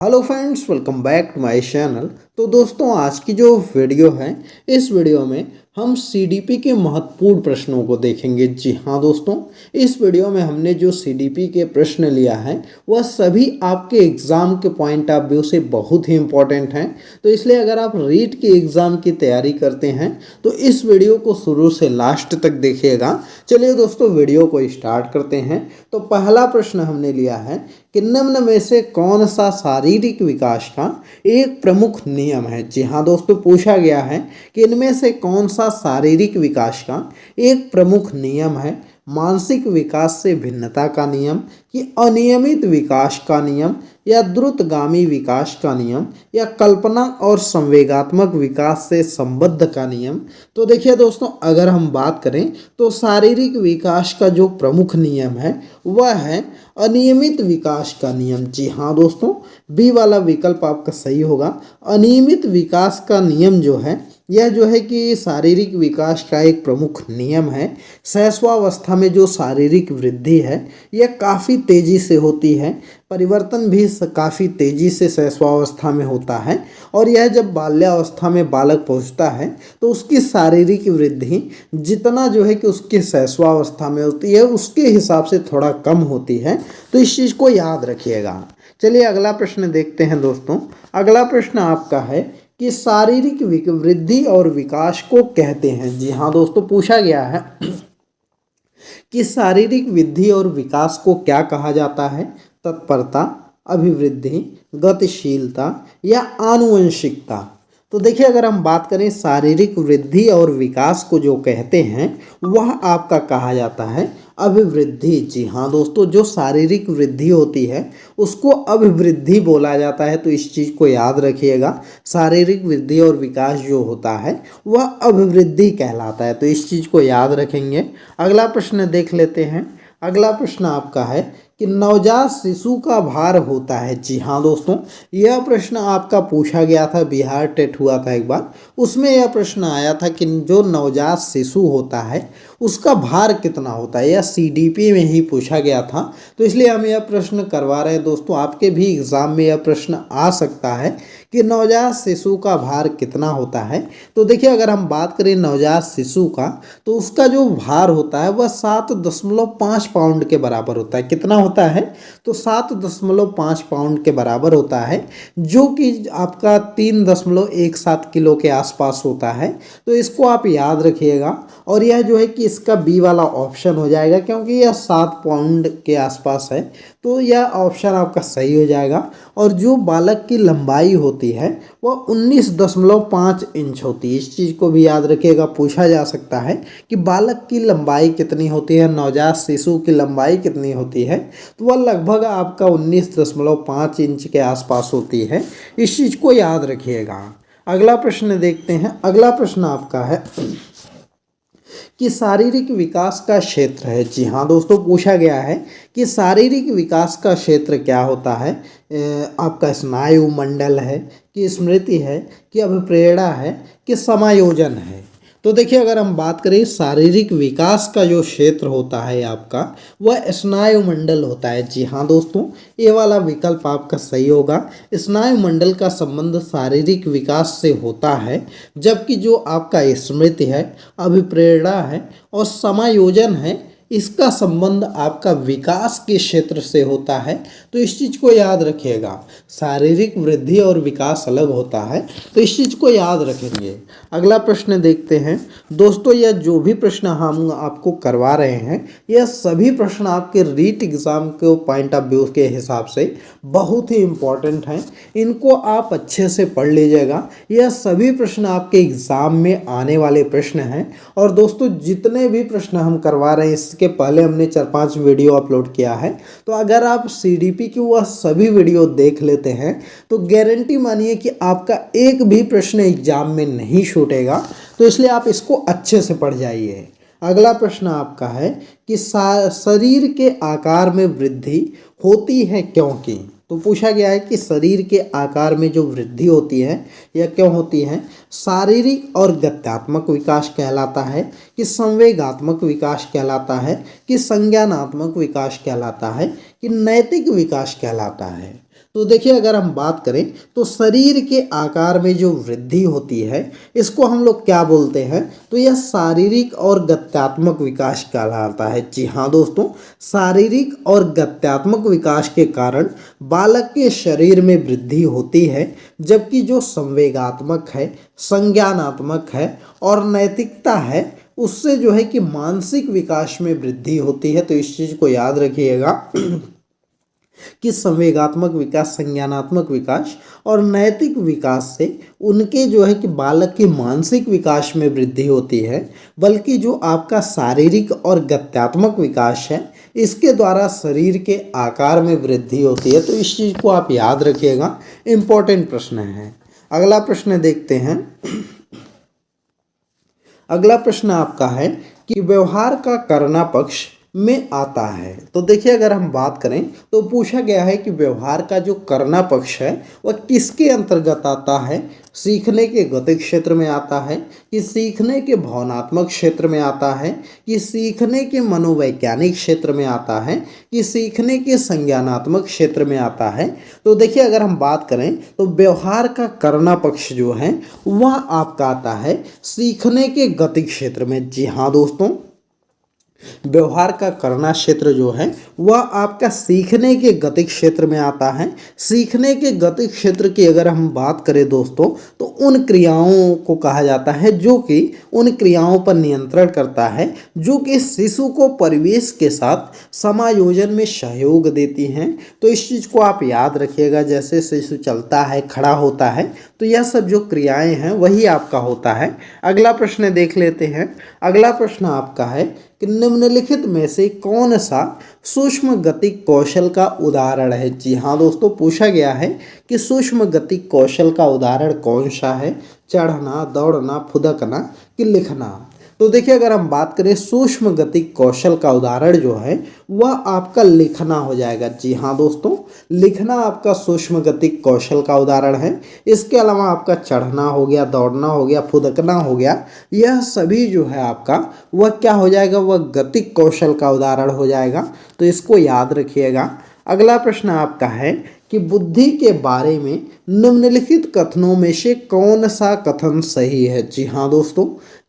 Hello friends, welcome back to my channel. तो दोस्तों, आज की जो वीडियो है, इस वीडियो में हम सीडीपी के महत्वपूर्ण प्रश्नों को देखेंगे। जी हाँ दोस्तों, इस वीडियो में हमने जो सीडीपी के प्रश्न लिया है वह सभी आपके एग्ज़ाम के पॉइंट ऑफ व्यू से बहुत ही इम्पोर्टेंट हैं। तो इसलिए अगर आप रीट के एग्ज़ाम की तैयारी करते हैं तो इस वीडियो को शुरू से लास्ट तक देखिएगा। चलिए दोस्तों, वीडियो को स्टार्ट करते हैं। तो पहला प्रश्न हमने लिया है कि निम्न में से कौन सा शारीरिक विकास का एक प्रमुख नियम है। जी हाँ दोस्तों, पूछा गया है कि इनमें से कौन सा शारीरिक विकास का एक प्रमुख नियम है। मानसिक विकास से भिन्नता का नियम, कि अनियमित विकास का नियम, या द्रुतगामी विकास का नियम, या कल्पना और संवेगात्मक विकास से संबद्ध का नियम। तो देखिए दोस्तों, अगर हम बात करें तो शारीरिक विकास का जो प्रमुख नियम है वह है अनियमित विकास का नियम। जी हाँ दोस्तों, बी वाला विकल्प आपका सही होगा। अनियमित विकास का नियम जो है यह जो है कि शारीरिक विकास का एक प्रमुख नियम है। शैशवावस्था में जो शारीरिक वृद्धि है यह काफ़ी तेज़ी से होती है। परिवर्तन भी काफ़ी तेज़ी से शैशवावस्था में होता है, और यह जब बाल्यावस्था में बालक पहुंचता है तो उसकी शारीरिक वृद्धि जितना जो है कि उसकी शैशवावस्था में होती है उसके हिसाब से थोड़ा कम होती है। तो इस चीज़ को याद रखिएगा। चलिए अगला प्रश्न देखते हैं दोस्तों। अगला प्रश्न आपका है कि शारीरिक वृद्धि और विकास को कहते हैं। जी हाँ दोस्तों, पूछा गया है कि शारीरिक वृद्धि और विकास को क्या कहा जाता है। तत्परता, अभिवृद्धि, गतिशीलता, या आनुवंशिकता। तो देखिए, अगर हम बात करें शारीरिक वृद्धि और विकास को जो कहते हैं वह आपका कहा जाता है अभिवृद्धि। जी हाँ दोस्तों, जो शारीरिक वृद्धि होती है उसको अभिवृद्धि बोला जाता है। तो इस चीज़ को याद रखिएगा। शारीरिक वृद्धि और विकास जो होता है वह अभिवृद्धि कहलाता है। तो इस चीज़ को याद रखेंगे। अगला प्रश्न देख लेते हैं। अगला प्रश्न आपका है कि नवजात शिशु का भार होता है। जी हाँ दोस्तों, यह प्रश्न आपका पूछा गया था, बिहार टेट हुआ था एक बार, उसमें यह प्रश्न आया था कि जो नवजात शिशु होता है उसका भार कितना होता है। यह सीडीपी में ही पूछा गया था, तो इसलिए हम यह प्रश्न करवा रहे हैं दोस्तों। आपके भी एग्ज़ाम में यह प्रश्न आ सकता है कि नवजात शिशु का भार कितना होता है। तो देखिए, अगर हम बात करें नवजात शिशु का तो उसका जो भार होता है वह 7.5 पाउंड के बराबर होता है। कितना होता है? तो 7.5 पाउंड के बराबर होता है, जो कि आपका 3.17 किलो के आसपास होता है। तो इसको आप याद रखिएगा, और यह जो है कि इसका बी वाला ऑप्शन हो जाएगा, क्योंकि यह 7 पाउंड के आसपास है। तो यह ऑप्शन आपका सही हो जाएगा। और जो बालक की लंबाई होती है वह 19.5 इंच होती है। इस चीज़ को भी याद रखिएगा। पूछा जा सकता है कि बालक की लंबाई कितनी होती है, नवजात शिशु की लंबाई कितनी होती है, तो वह लगभग आपका 19.5 इंच के आसपास होती है। इस चीज़ को याद रखिएगा। अगला प्रश्न देखते हैं। अगला प्रश्न आपका है कि शारीरिक विकास का क्षेत्र है। जी हाँ दोस्तों, पूछा गया है कि शारीरिक विकास का क्षेत्र क्या होता है। आपका स्नायु मंडल है, कि स्मृति है, कि अभिप्रेरणा है, कि समायोजन है। तो देखिए, अगर हम बात करें शारीरिक विकास का जो क्षेत्र होता है आपका वह स्नायु मंडल होता है। जी हाँ दोस्तों, ये वाला विकल्प आपका सही होगा। स्नायु मंडल का संबंध शारीरिक विकास से होता है, जबकि जो आपका स्मृति है, अभिप्रेरणा है और समायोजन है, इसका संबंध आपका विकास के क्षेत्र से होता है। तो इस चीज़ को याद रखिएगा। शारीरिक वृद्धि और विकास अलग होता है, तो इस चीज़ को याद रखेंगे। अगला प्रश्न देखते हैं दोस्तों। यह जो भी प्रश्न हम आपको करवा रहे हैं यह सभी प्रश्न आपके रीट एग्ज़ाम के पॉइंट ऑफ व्यू के हिसाब से बहुत ही इम्पोर्टेंट हैं। इनको आप अच्छे से पढ़ लीजिएगा। यह सभी प्रश्न आपके एग्ज़ाम में आने वाले प्रश्न हैं। और दोस्तों, जितने भी प्रश्न हम करवा रहे हैं इसके पहले हमने 4-5 वीडियो अपलोड किया है। तो अगर आप सीडीपी की वह सभी वीडियो देख लेते हैं तो गारंटी मानिए कि आपका एक भी प्रश्न एग्जाम में नहीं छूटेगा। तो इसलिए आप इसको अच्छे से पढ़ जाइए। अगला प्रश्न आपका है कि शरीर के आकार में वृद्धि होती है क्योंकि। तो पूछा गया है कि शरीर के आकार में जो वृद्धि होती है यह क्यों होती है। शारीरिक और गत्यात्मक विकास कहलाता है, कि संवेगात्मक विकास कहलाता है, कि संज्ञानात्मक विकास कहलाता है, कि नैतिक विकास कहलाता है। तो देखिए अगर हम बात करें तो शरीर के आकार में जो वृद्धि होती है इसको हम लोग क्या बोलते हैं, तो यह शारीरिक और गत्यात्मक विकास कहलाता है। जी हाँ दोस्तों, शारीरिक और गत्यात्मक विकास के कारण बालक के शरीर में वृद्धि होती है, जबकि जो संवेगात्मक है, संज्ञानात्मक है और नैतिकता है उससे जो है कि मानसिक विकास में वृद्धि होती है। तो इस चीज़ को याद रखिएगा कि संवेगात्मक विकास, संज्ञानात्मक विकास और नैतिक विकास से उनके जो है कि बालक के मानसिक विकास में वृद्धि होती है, बल्कि जो आपका शारीरिक और गत्यात्मक विकास है इसके द्वारा शरीर के आकार में वृद्धि होती है। तो इस चीज़ को आप याद रखिएगा, इम्पोर्टेंट प्रश्न है। अगला प्रश्न देखते हैं। अगला प्रश्न आपका है कि व्यवहार का करना पक्ष में आता है। तो देखिए अगर हम बात करें तो पूछा गया है कि व्यवहार का जो करना पक्ष है वह किसके अंतर्गत आता है। सीखने के गतिक क्षेत्र में आता है, कि सीखने के भावनात्मक क्षेत्र में आता है, कि सीखने के मनोवैज्ञानिक क्षेत्र में आता है, कि सीखने के संज्ञानात्मक क्षेत्र में आता है। तो देखिए अगर हम बात करें तो व्यवहार का करना पक्ष जो है वह आपका आता है सीखने के गतिक क्षेत्र में। जी हाँ दोस्तों, व्यवहार का करना क्षेत्र जो है वह आपका सीखने के गतिक क्षेत्र में आता है। सीखने के गतिक क्षेत्र की अगर हम बात करें दोस्तों तो उन क्रियाओं को कहा जाता है जो कि उन क्रियाओं पर नियंत्रण करता है जो कि शिशु को परिवेश के साथ समायोजन में सहयोग देती हैं। तो इस चीज़ को आप याद रखिएगा, जैसे शिशु चलता है, खड़ा होता है, तो यह सब जो क्रियाएं हैं वही आपका होता है। अगला प्रश्न देख लेते हैं। अगला प्रश्न आपका है कि निम्नलिखित में से कौन सा सूक्ष्म गतिक कौशल का उदाहरण है। जी हाँ दोस्तों, पूछा गया है कि सूक्ष्म गतिक कौशल का उदाहरण कौन सा है। चढ़ना, दौड़ना, फुदकना कि लिखना। तो देखिए अगर हम बात करें सूक्ष्म गतिक कौशल का उदाहरण जो है वह आपका लिखना हो जाएगा। जी हाँ दोस्तों, लिखना आपका सूक्ष्म गतिक कौशल का उदाहरण है। इसके अलावा आपका चढ़ना हो गया, दौड़ना हो गया, फुदकना हो गया, यह सभी जो है आपका वह क्या हो जाएगा, वह गतिक कौशल का उदाहरण हो जाएगा। तो इसको याद रखिएगा। अगला प्रश्न आपका है कि बुद्धि के बारे में निम्नलिखित कथनों में से कौन सा कथन सही है। जी हाँ दोस्तों,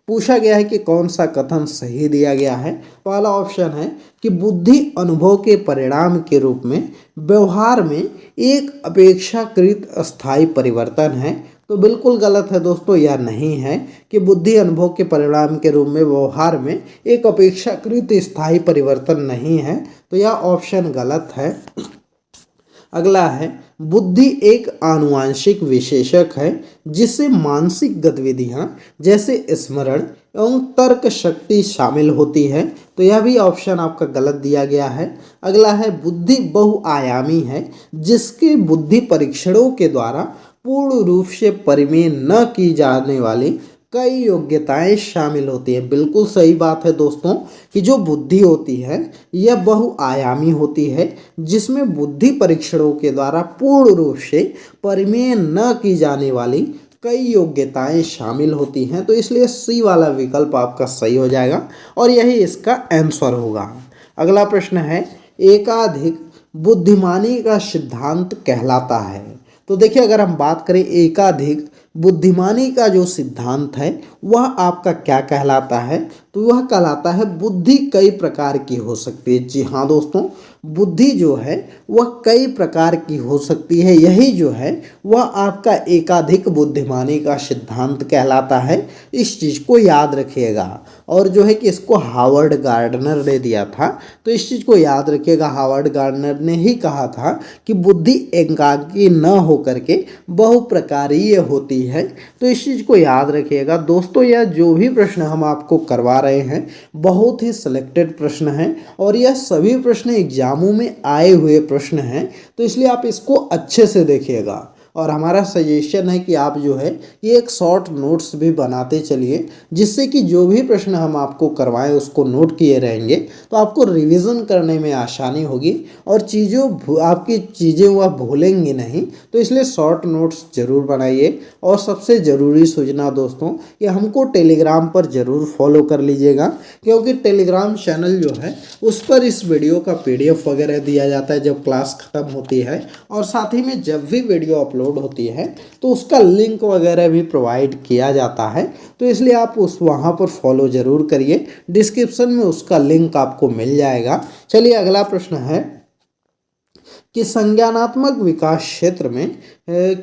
पूछा गया है कि कौन सा कथन सही दिया गया है। पहला ऑप्शन है कि बुद्धि अनुभव के परिणाम के रूप में व्यवहार में एक अपेक्षाकृत स्थायी परिवर्तन है। तो बिल्कुल गलत है दोस्तों, यह नहीं है कि बुद्धि अनुभव के परिणाम के रूप में व्यवहार में एक अपेक्षाकृत स्थायी परिवर्तन नहीं है। तो यह ऑप्शन गलत है। अगला है बुद्धि एक आनुवांशिक विशेषक है जिससे मानसिक गतिविधियां जैसे स्मरण एवं तर्क शक्ति शामिल होती है। तो यह भी ऑप्शन आपका गलत दिया गया है। अगला है बुद्धि बहुआयामी है जिसके बुद्धि परीक्षणों के द्वारा पूर्ण रूप से परिमेय न की जाने वाली कई योग्यताएं शामिल होती है। बिल्कुल सही बात है दोस्तों कि जो बुद्धि होती है यह बहुआयामी होती है जिसमें बुद्धि परीक्षणों के द्वारा पूर्ण रूप से परिमेय न की जाने वाली कई योग्यताएं शामिल होती हैं। तो इसलिए सी वाला विकल्प आपका सही हो जाएगा और यही इसका आंसर होगा। अगला प्रश्न है एकाधिक बुद्धिमानी का सिद्धांत कहलाता है। तो देखिए अगर हम बात करें एकाधिक बुद्धिमानी का जो सिद्धांत है वह आपका क्या कहलाता है, तो वह कहलाता है बुद्धि कई प्रकार की हो सकती है। जी हाँ दोस्तों, बुद्धि जो है वह कई प्रकार की हो सकती है, यही जो है वह आपका एकाधिक बुद्धिमानी का सिद्धांत कहलाता है। इस चीज़ को याद रखिएगा। और जो है कि इसको हावर्ड गार्डनर ने दिया था। तो इस चीज़ को याद रखिएगा, हावर्ड गार्डनर ने ही कहा था कि बुद्धि एकाकी न होकर के बहुप्रकारीय होती है। तो इस चीज़ को याद रखिएगा दोस्तों। यह जो भी प्रश्न हम आपको करवा रहे हैं बहुत ही सिलेक्टेड प्रश्न हैं और यह सभी प्रश्न एग्जामों में आए हुए प्रश्न हैं। तो इसलिए आप इसको अच्छे से देखिएगा और हमारा सजेशन है कि आप जो है ये एक शॉर्ट नोट्स भी बनाते चलिए, जिससे कि जो भी प्रश्न हम आपको करवाएं उसको नोट किए रहेंगे तो आपको रिवीजन करने में आसानी होगी और आपकी चीज़ें वो आप भूलेंगे नहीं। तो इसलिए शॉर्ट नोट्स ज़रूर बनाइए। और सबसे ज़रूरी सूचना दोस्तों कि हमको टेलीग्राम पर ज़रूर फॉलो कर लीजिएगा, क्योंकि टेलीग्राम चैनल जो है उस पर इस वीडियो का PDF वगैरह दिया जाता है जब क्लास ख़त्म होती है, और साथ ही में जब भी वीडियो अपलोड होती है तो उसका लिंक वगैरह भी प्रोवाइड किया जाता है। तो इसलिए आप वहाँ पर फॉलो ज़रूर करिए, डिस्क्रिप्शन में उसका लिंक आपको मिल जाएगा। चलिए अगला प्रश्न है कि संज्ञानात्मक विकास क्षेत्र में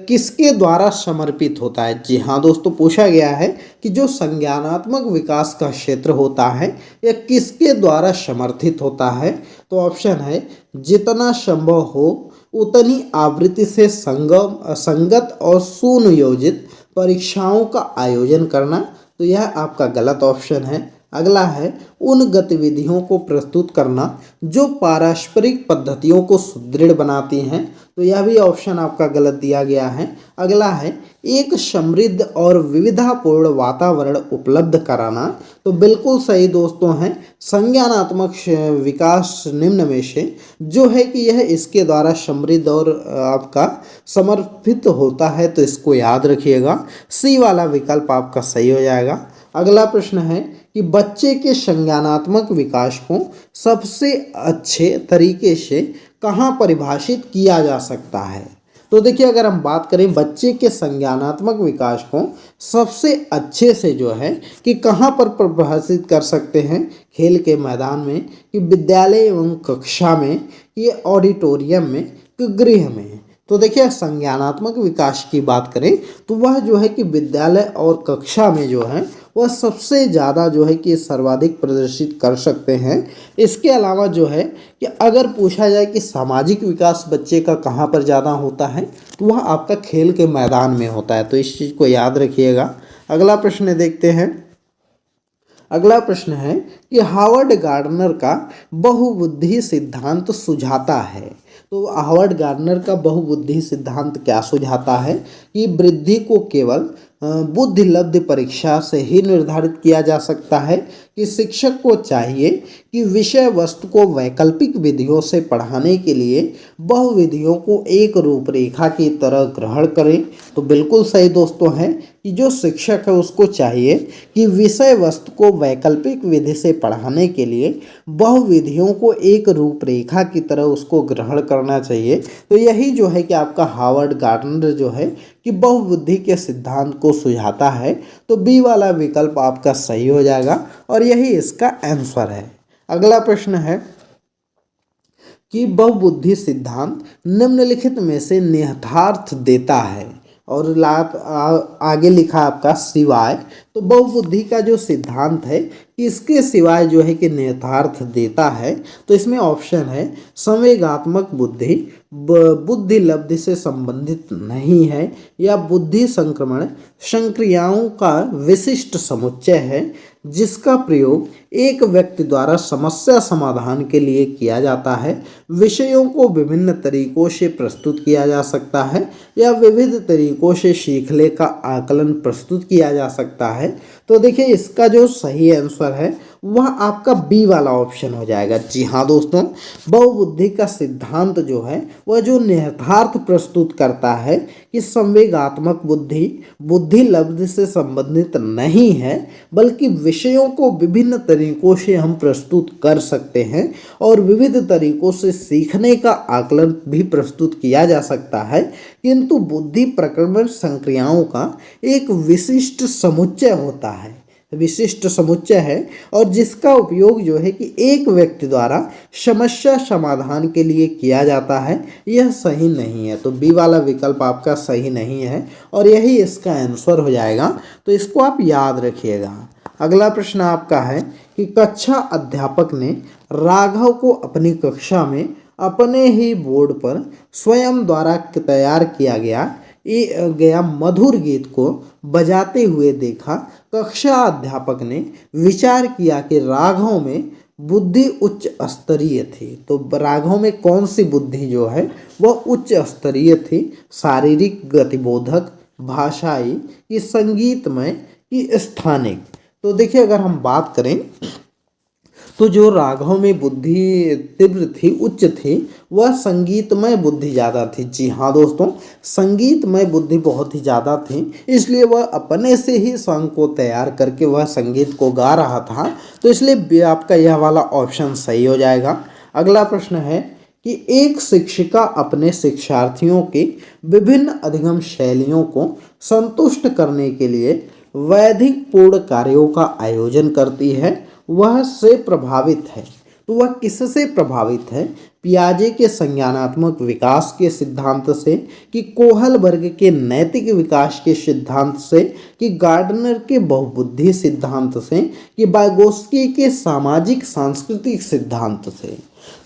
किसके द्वारा समर्पित होता है। जी हाँ दोस्तों, पूछा गया है कि जो संज्ञानात्मक विकास का क्षेत्र होता है यह किसके द्वारा समर्थित होता है। तो ऑप्शन है जितना संभव हो उतनी आवृत्ति से संगत और सुनियोजित परीक्षाओं का आयोजन करना। तो यह आपका गलत ऑप्शन है। अगला है उन गतिविधियों को प्रस्तुत करना जो पारस्परिक पद्धतियों को सुदृढ़ बनाती हैं। तो यह भी ऑप्शन आपका गलत दिया गया है। अगला है एक समृद्ध और विविधतापूर्ण वातावरण उपलब्ध कराना। तो बिल्कुल सही दोस्तों है, संज्ञानात्मक विकास निम्न में से जो है कि यह इसके द्वारा समृद्ध और आपका समर्पित होता है। तो इसको याद रखिएगा, सी वाला विकल्प आपका सही हो जाएगा। अगला प्रश्न है कि बच्चे के संज्ञानात्मक विकास को सबसे अच्छे तरीके से कहाँ परिभाषित किया जा सकता है। तो देखिए, अगर हम बात करें बच्चे के संज्ञानात्मक विकास को सबसे अच्छे से जो है कि कहाँ पर परिभाषित कर सकते हैं, खेल के मैदान में, कि विद्यालय एवं कक्षा में, कि ऑडिटोरियम में, कि गृह में। तो देखिए, संज्ञानात्मक विकास की बात करें तो वह जो है कि विद्यालय और कक्षा में जो है वह सबसे ज़्यादा जो है कि सर्वाधिक प्रदर्शित कर सकते हैं। इसके अलावा जो है कि अगर पूछा जाए कि सामाजिक विकास बच्चे का कहाँ पर ज़्यादा होता है तो वह आपका खेल के मैदान में होता है। तो इस चीज़ को याद रखिएगा। अगला प्रश्न देखते हैं। अगला प्रश्न है कि हार्वर्ड गार्डनर का बहुबुद्धि सिद्धांत सुझाता है। तो हार्वर्ड गार्डनर का बहुबुद्धि सिद्धांत क्या सुझाता है कि वृद्धि को केवल बुद्धिलब्ध परीक्षा से ही निर्धारित किया जा सकता है, कि शिक्षक को चाहिए कि विषय वस्तु को वैकल्पिक विधियों से पढ़ाने के लिए बहुविधियों को एक रूपरेखा की तरह ग्रहण करें। तो बिल्कुल सही दोस्तों है कि जो शिक्षक है उसको चाहिए कि विषय वस्तु को वैकल्पिक विधि से पढ़ाने के लिए बहुविधियों को एक रूपरेखा की तरह उसको ग्रहण करना चाहिए। तो यही जो है कि आपका हार्वर्ड गार्डनर जो है कि बहुबुद्धि के सिद्धांत को सुझाता है। तो बी वाला विकल्प आपका सही हो जाएगा और यही इसका आंसर है। अगला प्रश्न है कि बहुबुद्धि सिद्धांत निम्नलिखित में से निहितार्थ देता है, और आगे लिखा आपका सिवाय। तो बहुबुद्धि का जो सिद्धांत है इसके सिवाय जो है कि निहितार्थ देता है। तो इसमें ऑप्शन है संवेगात्मक बुद्धि बुद्धि लब्धि से संबंधित नहीं है, या बुद्धि संक्रमण संक्रियाओं का विशिष्ट समुच्चय है जिसका प्रयोग एक व्यक्ति द्वारा समस्या समाधान के लिए किया जाता है, विषयों को विभिन्न तरीकों से प्रस्तुत किया जा सकता है, या विविध तरीकों से सीखने का आकलन प्रस्तुत किया जा सकता है। तो देखिए, इसका जो सही आंसर है वह आपका बी वाला ऑप्शन हो जाएगा। जी हाँ दोस्तों, बहुबुद्धि का सिद्धांत जो है वह जो निहितार्थ प्रस्तुत करता है कि संवेगात्मक बुद्धि बुद्धि लब्धि से संबंधित नहीं है, बल्कि विषयों को विभिन्न तरीकों से हम प्रस्तुत कर सकते हैं और विविध तरीकों से सीखने का आकलन भी प्रस्तुत किया जा सकता है, किंतु बुद्धि प्रक्रमण संक्रियाओं का एक विशिष्ट समुच्चय होता है, विशिष्ट समुच्चय है, और जिसका उपयोग जो है कि एक व्यक्ति द्वारा समस्या समाधान के लिए किया जाता है, यह सही नहीं है। तो बी वाला विकल्प आपका सही नहीं है और यही इसका आंसर हो जाएगा। तो इसको आप याद रखिएगा। अगला प्रश्न आपका है कि कक्षा अध्यापक ने राघव को अपनी कक्षा में अपने ही बोर्ड पर स्वयं द्वारा तैयार किया गया मधुर गीत को बजाते हुए देखा। कक्षा अध्यापक ने विचार किया कि राघव में बुद्धि उच्च स्तरीय थी। तो रागों में कौन सी बुद्धि जो है वह उच्च स्तरीय थी? शारीरिक, गतिबोधक, भाषाई, कि संगीतमय, कि स्थानिक। तो देखिए अगर हम बात करें तो जो राघव में बुद्धि तीव्र थी, उच्च थी, वह संगीतमय बुद्धि ज़्यादा थी। जी हाँ दोस्तों, संगीतमय बुद्धि बहुत ही ज़्यादा थी, इसलिए वह अपने से ही सॉन्ग को तैयार करके वह संगीत को गा रहा था। तो इसलिए आपका यह वाला ऑप्शन सही हो जाएगा। अगला प्रश्न है कि एक शिक्षिका अपने शिक्षार्थियों की विभिन्न अधिगम शैलियों को संतुष्ट करने के लिए वैधिक पूर्ण कार्यों का आयोजन करती है, वह से प्रभावित है। तो वह किससे प्रभावित है? पियाजे के संज्ञानात्मक विकास के सिद्धांत से, कि कोहल वर्ग के नैतिक विकास के सिद्धांत से, कि गार्डनर के बहुबुद्धि सिद्धांत से, कि वाइगोत्स्की के सामाजिक सांस्कृतिक सिद्धांत से।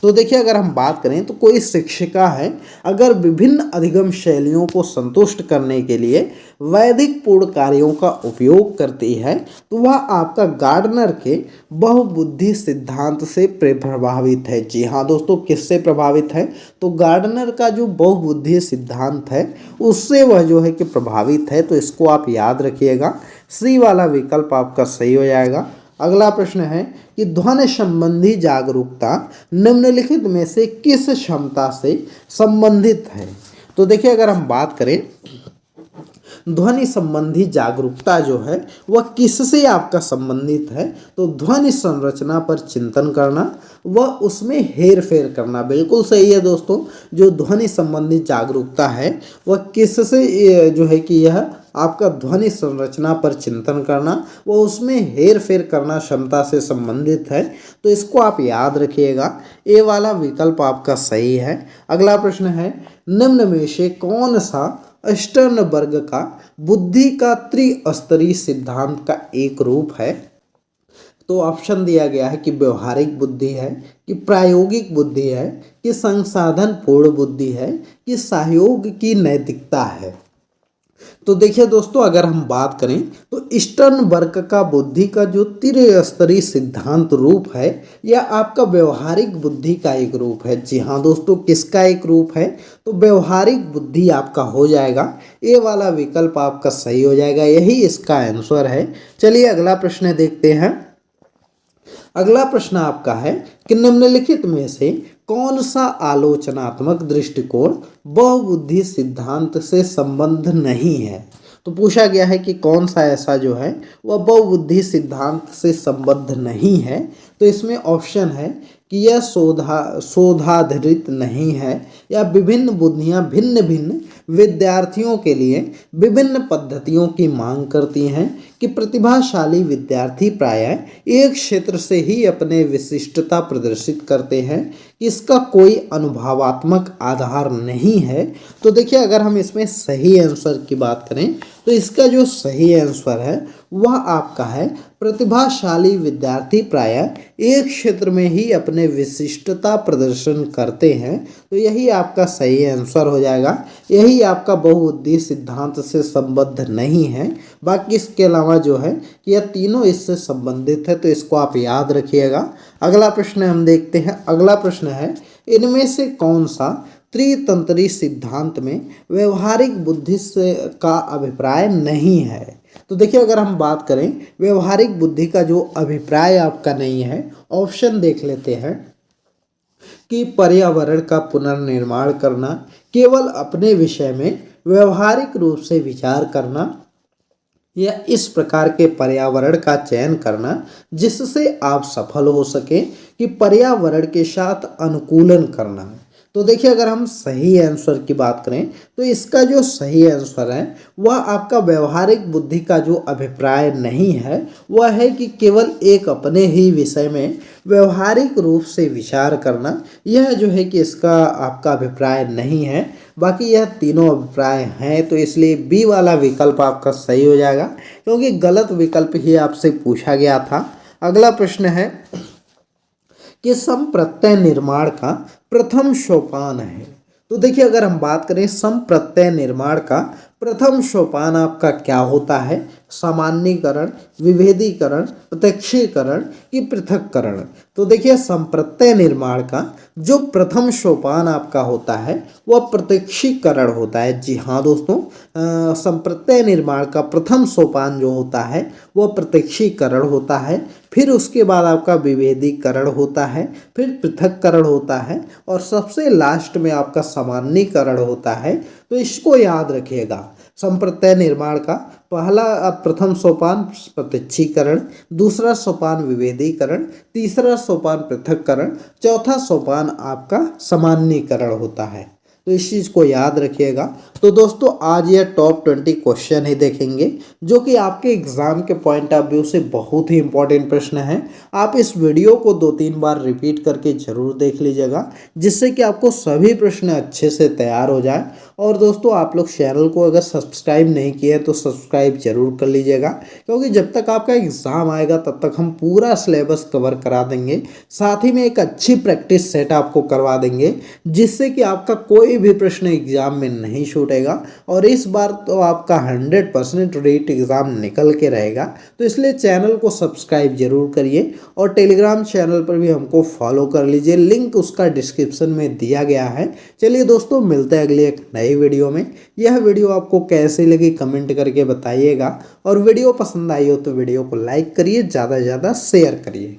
तो देखिए अगर हम बात करें तो कोई शिक्षिका है, अगर विभिन्न अधिगम शैलियों को संतुष्ट करने के लिए वैदिक पूर्ण कार्यों का उपयोग करती है, तो वह आपका गार्डनर के बहुबुद्धि सिद्धांत से प्रभावित है। जी हाँ दोस्तों, किससे प्रभावित है? तो गार्डनर का जो बहुबुद्धि सिद्धांत है उससे वह जो है कि प्रभावित है। तो इसको आप याद रखिएगा, सी वाला विकल्प आपका सही हो जाएगा। अगला प्रश्न है कि ध्वनि संबंधी जागरूकता निम्नलिखित में से किस क्षमता से संबंधित है? तो देखिए अगर हम बात करें ध्वनि संबंधी जागरूकता जो है वह किससे आपका संबंधित है? तो ध्वनि संरचना पर चिंतन करना व उसमें हेर फेर करना। बिल्कुल सही है दोस्तों, जो ध्वनि संबंधी जागरूकता है वह किससे जो है कि यह आपका ध्वनि संरचना पर चिंतन करना व उसमें हेर फेर करना क्षमता से संबंधित है। तो इसको आप याद रखिएगा, ए वाला विकल्प आपका सही है। अगला प्रश्न है, निम्न में से कौन सा स्टर्नबर्ग का बुद्धि का त्रिस्तरीय सिद्धांत का एक रूप है? तो ऑप्शन दिया गया है कि व्यवहारिक बुद्धि है, कि प्रायोगिक बुद्धि है, कि संसाधन पूर्ण बुद्धि है, कि सहयोग की नैतिकता है। तो देखिए दोस्तों अगर हम बात करें तो स्टर्नबर्ग का बुद्धि का जो त्रिस्तरीय सिद्धांत रूप है यह आपका व्यवहारिक बुद्धि का एक रूप है। जी हाँ दोस्तों, किसका एक रूप है? तो व्यवहारिक बुद्धि आपका हो जाएगा। ये वाला विकल्प आपका सही हो जाएगा, यही इसका आंसर है। चलिए अगला प्रश्न देखते हैं। अगला प्रश्न आपका है कि निम्नलिखित में से कौन सा आलोचनात्मक दृष्टिकोण बहुबुद्धि सिद्धांत से संबद्ध नहीं है? तो पूछा गया है कि कौन सा ऐसा जो है वह बहुबुद्धि सिद्धांत से संबद्ध नहीं है। तो इसमें ऑप्शन है कि यह शोधाधारित नहीं है, या विभिन्न बुद्धियां भिन्न भिन्न विद्यार्थियों के लिए विभिन्न पद्धतियों की मांग करती हैं, कि प्रतिभाशाली विद्यार्थी प्रायः एक क्षेत्र से ही अपने विशिष्टता प्रदर्शित करते हैं, कि इसका कोई अनुभवात्मक आधार नहीं है। तो देखिए अगर हम इसमें सही आंसर की बात करें तो इसका जो सही आंसर है वह आपका है प्रतिभाशाली विद्यार्थी प्रायः एक क्षेत्र में ही अपने विशिष्टता प्रदर्शन करते हैं। तो यही आपका सही आंसर हो जाएगा, यही आपका बहुबुद्धि सिद्धांत से संबद्ध नहीं है। बाकी इसके अलावा जो है यह तीनों इससे संबंधित है, तो इसको आप याद रखिएगा। अगला प्रश्न हम देखते हैं। अगला प्रश्न है, इनमें से कौन सा त्रितंत्री सिद्धांत में व्यवहारिक बुद्धि से का अभिप्राय नहीं है? तो देखिए अगर हम बात करें व्यवहारिक बुद्धि का जो अभिप्राय आपका नहीं है, ऑप्शन देख लेते हैं कि पर्यावरण का पुनर्निर्माण करना, केवल अपने विषय में व्यवहारिक रूप से विचार करना, या इस प्रकार के पर्यावरण का चयन करना जिससे आप सफल हो सके, कि पर्यावरण के साथ अनुकूलन करना। तो देखिए अगर हम सही आंसर की बात करें तो इसका जो सही आंसर है वह आपका व्यवहारिक बुद्धि का जो अभिप्राय नहीं है वह है कि केवल एक अपने ही विषय में व्यवहारिक रूप से विचार करना, यह जो है कि इसका आपका अभिप्राय नहीं है। बाकी यह तीनों अभिप्राय हैं, तो इसलिए बी वाला विकल्प आपका सही हो जाएगा, क्योंकि गलत विकल्प ही आपसे पूछा गया था। अगला प्रश्न है कि संप्रत्यय निर्माण का प्रथम सोपान है। तो देखिए अगर हम बात करें सम प्रत्यय निर्माण का प्रथम सोपान आपका क्या होता है, सामान्यीकरण, विभेदीकरण, प्रत्यक्षीकरण की पृथक्करण। तो देखिए संप्रत्यय निर्माण का जो प्रथम सोपान आपका होता है वह प्रत्यक्षीकरण होता है। जी हाँ दोस्तों, संप्रत्यय निर्माण का प्रथम सोपान जो होता है वह प्रत्यक्षीकरण होता है, फिर उसके बाद आपका विभेदीकरण होता है, फिर पृथक्करण होता है और सबसे लास्ट में आपका सामान्यीकरण होता है। तो इसको याद रखिएगा, संप्रत्यय निर्माण का पहला प्रथम सोपान प्रत्यक्षीकरण, दूसरा सोपान विभेदीकरण, तीसरा सोपान पृथक्करण, चौथा सोपान आपका सामान्यीकरण होता है। तो इस चीज़ को याद रखिएगा। तो दोस्तों आज यह टॉप 20 क्वेश्चन ही देखेंगे जो कि आपके एग्जाम के पॉइंट ऑफ व्यू से बहुत ही इंपॉर्टेंट प्रश्न है। आप इस वीडियो को 2-3 बार रिपीट करके जरूर देख लीजिएगा, जिससे कि आपको सभी प्रश्न अच्छे से तैयार हो जाए। और दोस्तों आप लोग चैनल को अगर सब्सक्राइब नहीं किए तो सब्सक्राइब जरूर कर लीजिएगा, क्योंकि जब तक आपका एग्ज़ाम आएगा तब तक हम पूरा सिलेबस कवर करा देंगे, साथ ही में एक अच्छी प्रैक्टिस सेट आपको करवा देंगे, जिससे कि आपका कोई भी प्रश्न एग्जाम में नहीं छूटेगा। और इस बार तो आपका 100% रीट एग्ज़ाम निकल के रहेगा। तो इसलिए चैनल को सब्सक्राइब जरूर करिए और टेलीग्राम चैनल पर भी हमको फॉलो कर लीजिए, लिंक उसका डिस्क्रिप्शन में दिया गया है। चलिए दोस्तों मिलते हैं अगली एक नई वीडियो में। यह वीडियो आपको कैसी लगी कमेंट करके बताइएगा, और वीडियो पसंद आई हो तो वीडियो को लाइक करिए, ज़्यादा से ज़्यादा शेयर करिए।